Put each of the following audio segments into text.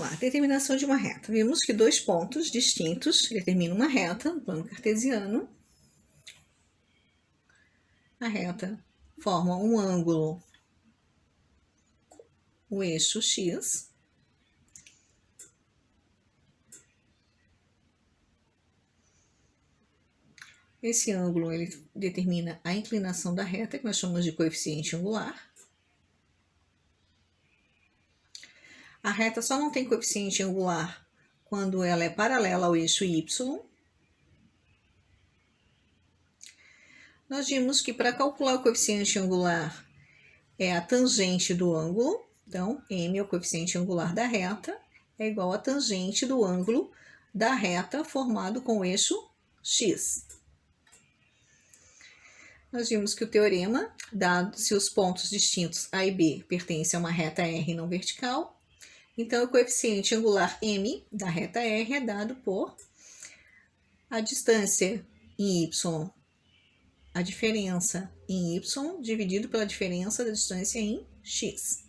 Vamos lá, determinação de uma reta. Vimos que dois pontos distintos determinam uma reta no plano cartesiano. A reta forma um ângulo, o eixo X. Esse ângulo ele determina a inclinação da reta, que nós chamamos de coeficiente angular. A reta só não tem coeficiente angular quando ela é paralela ao eixo Y. Nós vimos que para calcular o coeficiente angular é a tangente do ângulo. Então, M é o coeficiente angular da reta, é igual a tangente do ângulo da reta formado com o eixo X. Nós vimos que o teorema, dado se os pontos distintos A e B pertencem a uma reta R não vertical, então o coeficiente angular M da reta R é dado por a distância em Y, a diferença em Y dividido pela diferença da distância em X.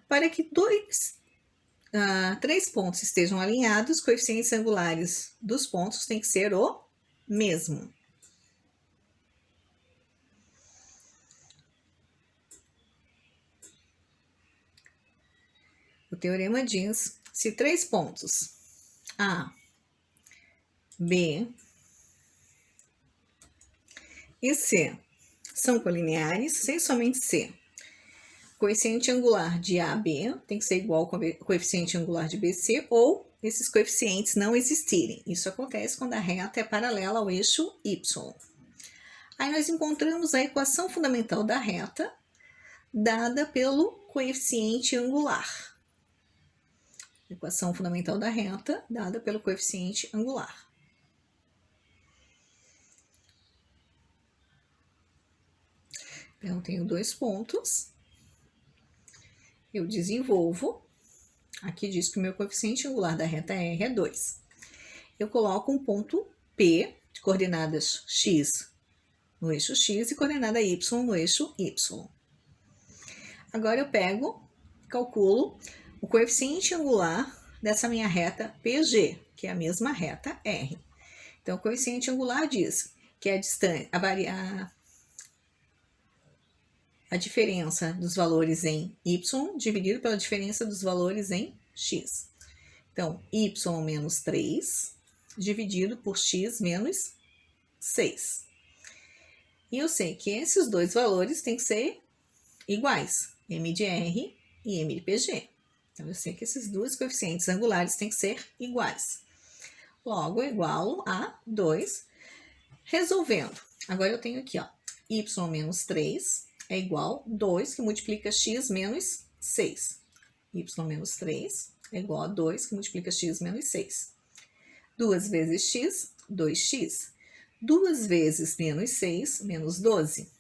Para que três pontos estejam alinhados, os coeficientes angulares dos pontos têm que ser o mesmo. O teorema diz: se três pontos A, B e C são colineares, sem somente C, o coeficiente angular de AB tem que ser igual ao coeficiente angular de BC, ou esses coeficientes não existirem. Isso acontece quando a reta é paralela ao eixo Y. Aí nós encontramos a equação fundamental da reta, dada pelo coeficiente angular. Equação fundamental da reta, dada pelo coeficiente angular. Então, eu tenho dois pontos. Eu desenvolvo. Aqui diz que o meu coeficiente angular da reta R é 2. Eu coloco um ponto P, de coordenadas X no eixo X e coordenada Y no eixo Y. Agora eu calculo o coeficiente angular dessa minha reta PG, que é a mesma reta R. Então, o coeficiente angular diz que a diferença dos valores em Y dividido pela diferença dos valores em X. Então, Y menos 3 dividido por X menos 6. E eu sei que esses dois valores têm que ser iguais, M de R e M de PG. Então, eu sei que esses dois coeficientes angulares têm que ser iguais. Logo, eu igualo a 2. Resolvendo. Agora, eu tenho aqui, ó, Y menos 3 é igual a 2, que multiplica X menos 6. Y menos 3 é igual a 2, que multiplica X menos 6. 2 vezes X, 2X. 2 vezes menos 6, menos 12.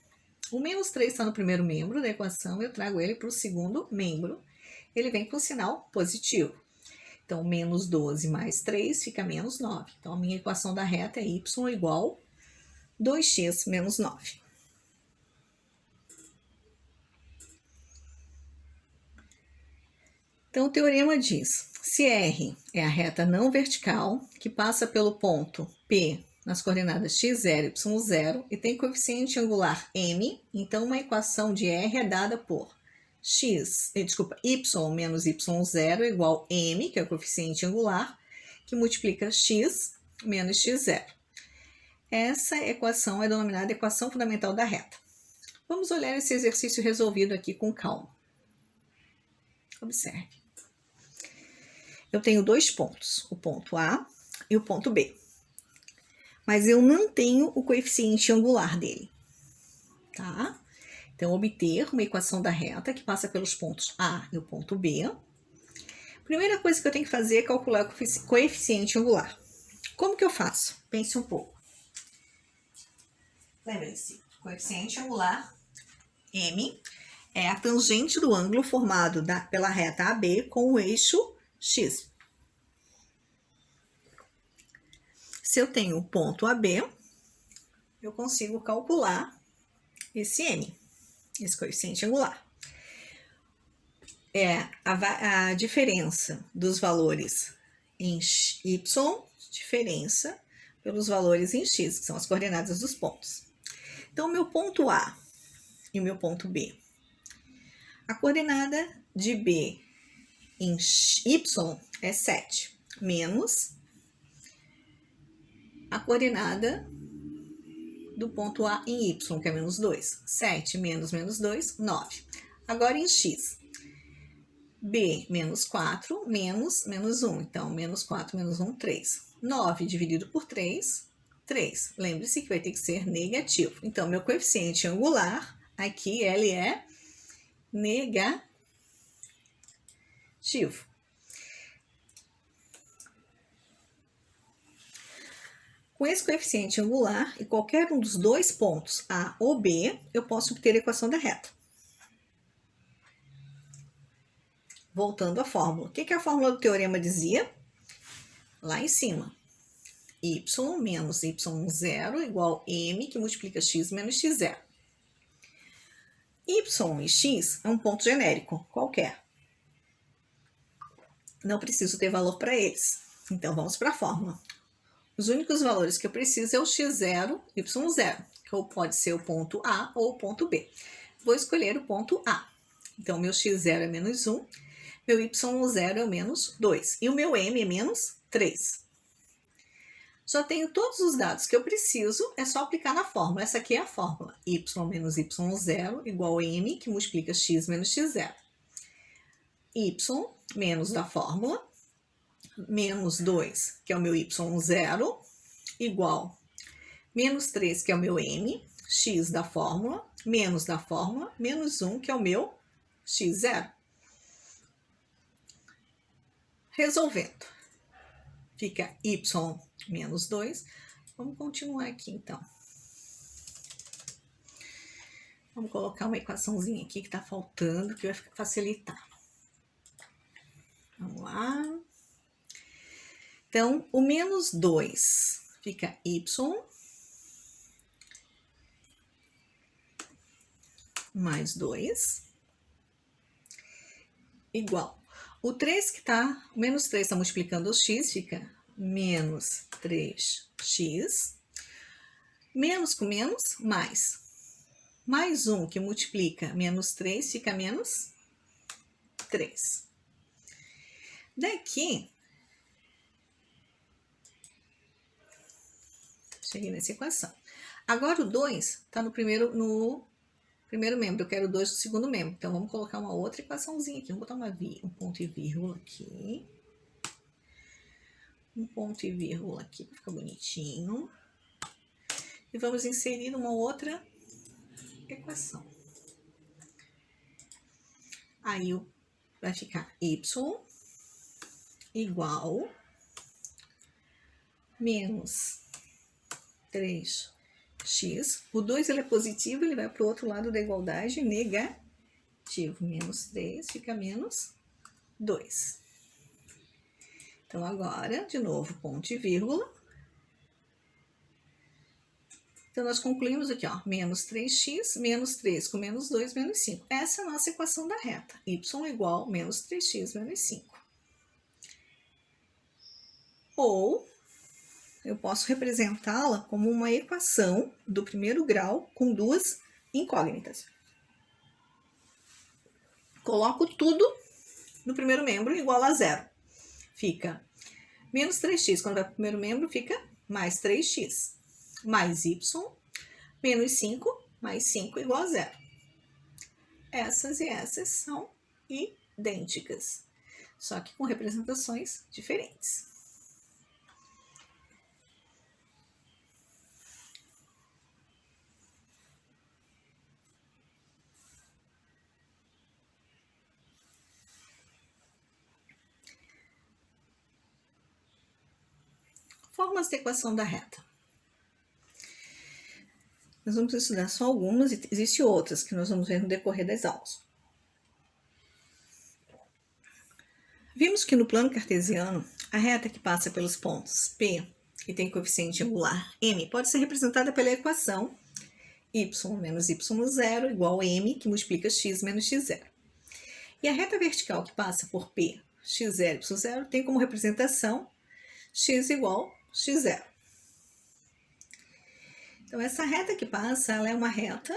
O menos 3 está no primeiro membro da equação, eu trago ele para o segundo membro. Ele vem com o sinal positivo. Então, menos 12 mais 3 fica menos 9. Então, a minha equação da reta é y igual a 2x menos 9. Então, o teorema diz: se R é a reta não vertical, que passa pelo ponto P nas coordenadas x0 e y0 e tem coeficiente angular m, então uma equação de R é dada por y menos y0 é igual a m, que é o coeficiente angular, que multiplica x menos x0. Essa equação é denominada equação fundamental da reta. Vamos olhar esse exercício resolvido aqui com calma. Observe. Eu tenho dois pontos, o ponto A e o ponto B. Mas eu não tenho o coeficiente angular dele, tá? Então, obter uma equação da reta que passa pelos pontos A e o ponto B. Primeira coisa que eu tenho que fazer é calcular o coeficiente angular. Como que eu faço? Pense um pouco. Lembre-se, coeficiente angular, M, é a tangente do ângulo formado pela reta AB com o eixo X. Se eu tenho o ponto AB, eu consigo calcular esse M, esse coeficiente angular. é a diferença dos valores em y, diferença pelos valores em x, que são as coordenadas dos pontos. Então, o meu ponto A e o meu ponto B. A coordenada de B em y é 7, menos a coordenada do ponto A em y, que é menos 2. 7 menos 2, 9. Agora em x. B menos 4, menos 1. Então, menos 4 menos 1, 3. 9 dividido por 3, 3. Lembre-se que vai ter que ser negativo. Então, meu coeficiente angular, aqui, ele é negativo. Com esse coeficiente angular e qualquer um dos dois pontos, A ou B, eu posso obter a equação da reta. Voltando à fórmula. O que a fórmula do teorema dizia? Lá em cima. Y menos y0 igual m, que multiplica x menos x0. Y e x é um ponto genérico, qualquer. Não preciso ter valor para eles. Então, vamos para a fórmula. Os únicos valores que eu preciso é o x0 e y0, que ou pode ser o ponto A ou o ponto B. Vou escolher o ponto A. Então, meu x0 é menos 1, meu y0 é o menos 2 e o meu m é menos 3. Já tenho todos os dados que eu preciso, é só aplicar na fórmula. Essa aqui é a fórmula. Y menos y0 igual a m, que multiplica x menos x0. Y menos da fórmula, menos 2, que é o meu y0, igual menos 3, que é o meu m, x da fórmula, menos 1, que é o meu x0. Resolvendo. Fica y menos 2. Vamos continuar aqui, então. Vamos colocar uma equaçãozinha aqui que está faltando, que vai facilitar. Vamos lá. Então, o menos 2 fica y mais 2 igual. O 3 que tá, o menos 3 está multiplicando o x, fica menos 3x. Menos com menos, mais. Mais 1 que multiplica menos 3, fica menos 3. Daqui, cheguei nessa equação. Agora o 2 está no primeiro membro, eu quero o 2 no segundo membro. Então, vamos colocar uma outra equaçãozinha aqui. Vamos botar um ponto e vírgula aqui. Um ponto e vírgula aqui, para ficar bonitinho. E vamos inserir uma outra equação. Aí, vai ficar y igual menos 3x. O 2 ele é positivo, ele vai para o outro lado da igualdade, negativo. Menos 3 fica menos 2. Então, agora, de novo, ponto e vírgula. Então, nós concluímos aqui, ó, menos 3x, menos 3 com menos 2, menos 5. Essa é a nossa equação da reta. Y igual menos 3x menos 5. Ou eu posso representá-la como uma equação do primeiro grau com duas incógnitas. Coloco tudo no primeiro membro igual a 0. Fica menos 3x, quando vai para o primeiro membro, fica mais 3x. Mais y, menos 5, mais 5 igual a 0. Essas e essas são idênticas, só que com representações diferentes. Formas de equação da reta. Nós vamos estudar só algumas, e existem outras que nós vamos ver no decorrer das aulas. Vimos que no plano cartesiano, a reta que passa pelos pontos P e tem coeficiente angular m pode ser representada pela equação y menos y0 igual a m, que multiplica x menos x0. E a reta vertical que passa por P, x0, y0, tem como representação x igual x0. Então, essa reta que passa, ela é uma reta,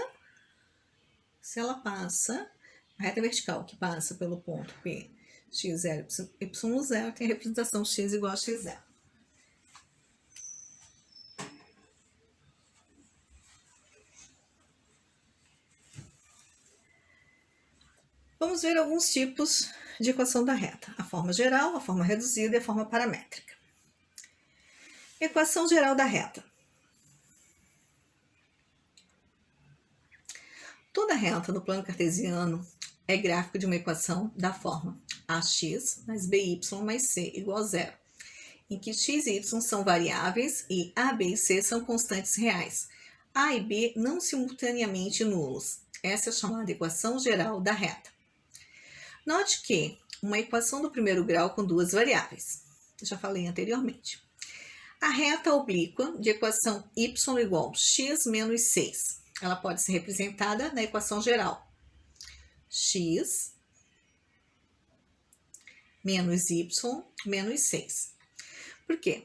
se ela passa, a reta vertical que passa pelo ponto P, x0, y0, tem a representação x igual a x0. Vamos ver alguns tipos de equação da reta: a forma geral, a forma reduzida e a forma paramétrica. Equação geral da reta. Toda reta no plano cartesiano é gráfico de uma equação da forma ax mais by mais c igual a zero, em que x e y são variáveis e a, b e c são constantes reais. A e b não simultaneamente nulos. Essa é chamada equação geral da reta. Note que uma equação do primeiro grau com duas variáveis. Já falei anteriormente. A reta oblíqua de equação y igual x menos 6. Ela pode ser representada na equação geral. X menos y menos 6. Por quê?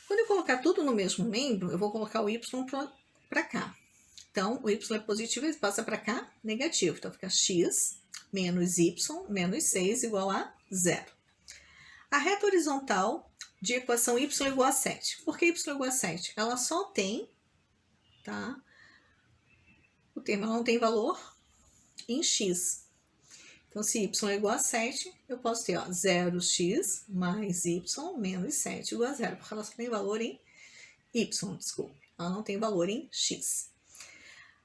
Quando eu colocar tudo no mesmo membro, eu vou colocar o y para cá. Então, o y é positivo e passa para cá negativo. Então, fica x menos y menos 6 igual a 0. A reta horizontal de equação y igual a 7. Por que y igual a 7? Ela só tem, tá? O termo não tem valor em x. Então, se y é igual a 7, eu posso ter 0x mais y menos 7 igual a 0, porque ela só tem valor em y, desculpa. Ela não tem valor em x.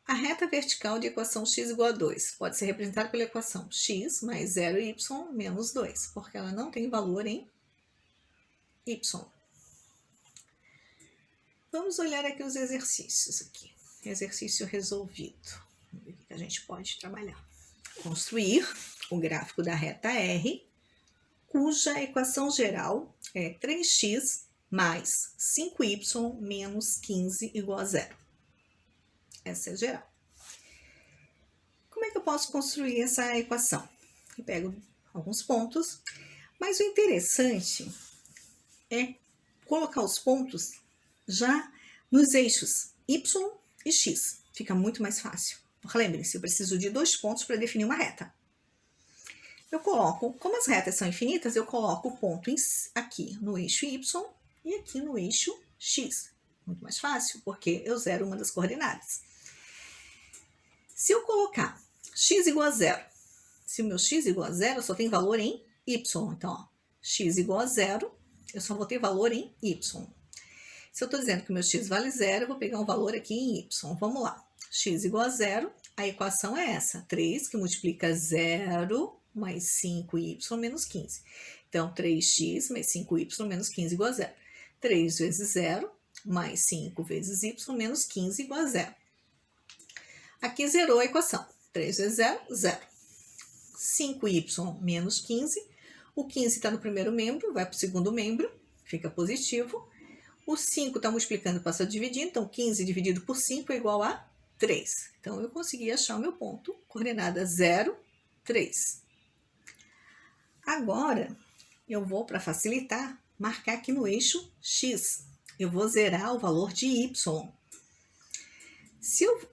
A reta vertical de equação x igual a 2 pode ser representada pela equação x mais 0y menos 2, porque ela não tem valor em y. Vamos olhar aqui os exercícios. Exercício resolvido. Vamos ver o que a gente pode trabalhar. Construir o gráfico da reta R, cuja equação geral é 3x mais 5y menos 15 igual a 0. Essa é geral. Como é que eu posso construir essa equação? Eu pego alguns pontos, mas o interessante é colocar os pontos já nos eixos y e x. Fica muito mais fácil. Lembre-se, eu preciso de 2 pontos para definir uma reta. Eu coloco, como as retas são infinitas, eu coloco o ponto aqui no eixo y e aqui no eixo x. Muito mais fácil, porque eu zero uma das coordenadas. Se eu colocar x igual a 0, se o meu x igual a 0, só tem valor em y. Então, ó, x igual a 0, eu só vou ter valor em y. Se eu estou dizendo que o meu x vale 0, eu vou pegar um valor aqui em y. Vamos lá. X igual a 0, a equação é essa. 3 que multiplica 0 mais 5y menos 15. Então, 3x mais 5y menos 15 igual a 0. 3 vezes 0 mais 5 vezes y menos 15 igual a 0. Aqui zerou a equação. 3 vezes 0, 0. 5y menos 15. O 15 está no primeiro membro, vai para o segundo membro, fica positivo. O 5 está multiplicando, passa a dividir, então 15 dividido por 5 é igual a 3. Então, eu consegui achar o meu ponto, coordenada 0, 3. Agora, eu vou, para facilitar, marcar aqui no eixo x. Eu vou zerar o valor de y. Se eu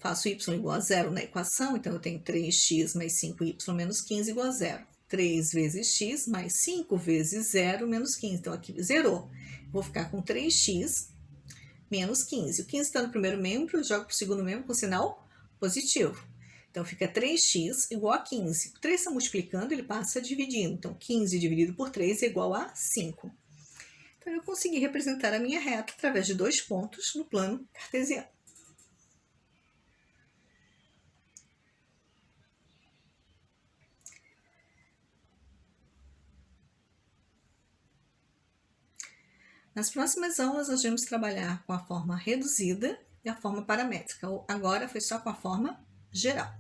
faço y igual a 0 na equação, então eu tenho 3x mais 5y menos 15 igual a 0. 3 vezes x mais 5 vezes 0 menos 15. Então, aqui zerou. Vou ficar com 3x menos 15. O 15 está no primeiro membro, eu jogo para o segundo membro com sinal positivo. Então, fica 3x igual a 15. O 3 está multiplicando, ele passa dividindo. Então, 15 dividido por 3 é igual a 5. Então, eu consegui representar a minha reta através de 2 pontos no plano cartesiano. Nas próximas aulas, nós vamos trabalhar com a forma reduzida e a forma paramétrica. Agora foi só com a forma geral.